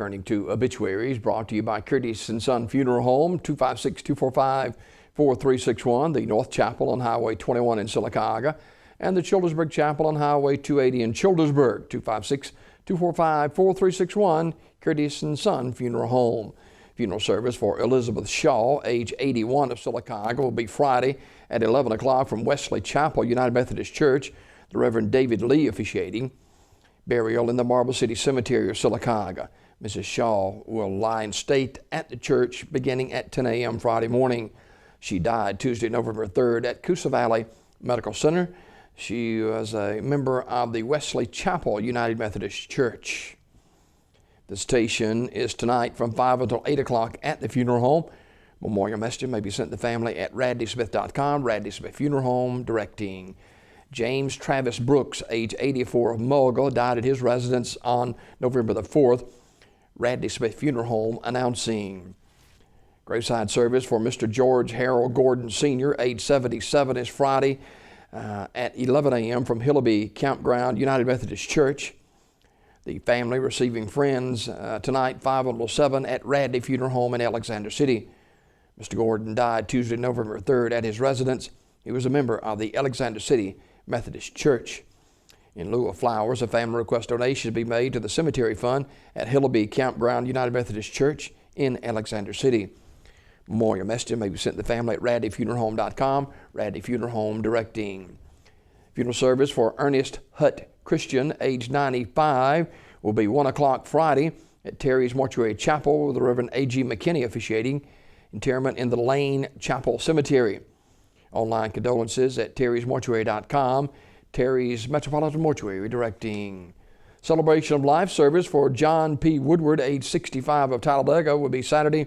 Turning to obituaries, brought to you by Curtis & Son Funeral Home, 256-245-4361, the North Chapel on Highway 21 in Sylacauga, and the Childersburg Chapel on Highway 280 in Childersburg, 256-245-4361, Curtis & Son Funeral Home. Funeral service for Elizabeth Shaw, age 81, of Sylacauga, will be Friday at 11 o'clock from Wesley Chapel, United Methodist Church. The Reverend David Lee officiating. Burial in the Marble City Cemetery of Sylacauga. Mrs. Shaw will lie in state at the church beginning at 10 a.m. Friday morning. She died Tuesday, November 3rd at Coosa Valley Medical Center. She was a member of the Wesley Chapel United Methodist Church. The station is tonight from 5 until 8 o'clock at the funeral home. Memorial message may be sent to the family at radleysmith.com. Radley Smith Funeral Home, directing. James Travis Brooks, age 84, of Mulga, died at his residence on November the 4th. Radley Smith Funeral Home announcing. Graveside service for Mr. George Harold Gordon Sr., age 77, is Friday at 11 a.m. from Hillaby Campground United Methodist Church. The family receiving friends tonight, 5 until 7, at Radley Funeral Home in Alexander City. Mr. Gordon died Tuesday, November 3rd, at his residence. He was a member of the Alexander City Methodist Church. In lieu of flowers, a family request donation be made to the cemetery fund at Hillaby Campground United Methodist Church in Alexander City. Memorial message may be sent to the family at radleyfuneralhome.com. Radley Funeral Home, directing. Funeral service for Ernest Hutt Christian, age 95, will be 1 o'clock Friday at Terry's Mortuary Chapel, with the Reverend A.G. McKinney officiating. Interment in the Lane Chapel Cemetery. Online condolences at terrysmortuary.com. Terry's Metropolitan Mortuary, directing. Celebration of Life service for John P. Woodward, age 65, of Talladega, will be Saturday,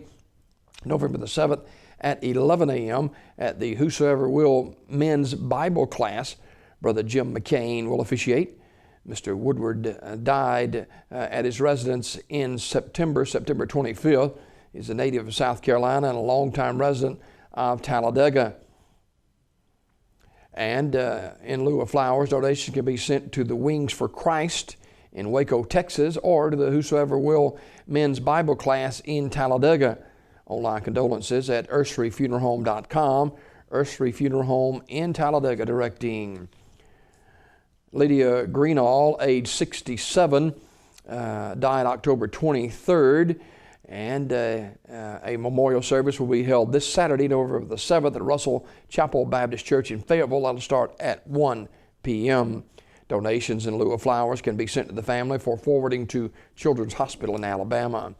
November the 7th at 11 a.m. at the Whosoever Will Men's Bible Class. Brother Jim McCain will officiate. Mr. Woodward died at his residence in September 25th. He's a native of South Carolina and a longtime resident of Talladega. And in lieu of flowers, donations can be sent to the Wings for Christ in Waco, Texas, or to the Whosoever Will Men's Bible Class in Talladega. Online condolences at urseryfuneralhome.com. Ursery Funeral Home in Talladega, directing. Lydia Greenall, age 67, died October 23rd. And a memorial service will be held this Saturday, November the 7th, at Russell Chapel Baptist Church in Fayetteville. That'll start at 1 p.m. Donations in lieu of flowers can be sent to the family for forwarding to Children's Hospital in Alabama.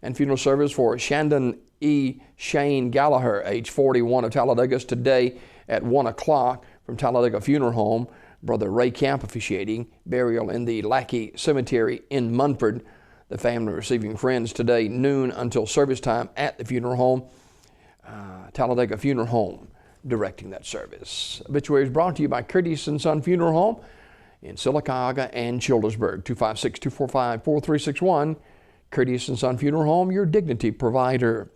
And funeral service for Shandon E. Shane Gallagher, age 41, of Talladega, is today at 1 o'clock from Talladega Funeral Home. Brother Ray Camp officiating. Burial in the Lackey Cemetery in Munford. The family receiving friends today, noon until service time at the funeral home. Talladega Funeral Home directing that service. Obituaries brought to you by Curtis & Son Funeral Home in Sylacauga and Childersburg. 256-245-4361. Curtis & Son Funeral Home, your dignity provider.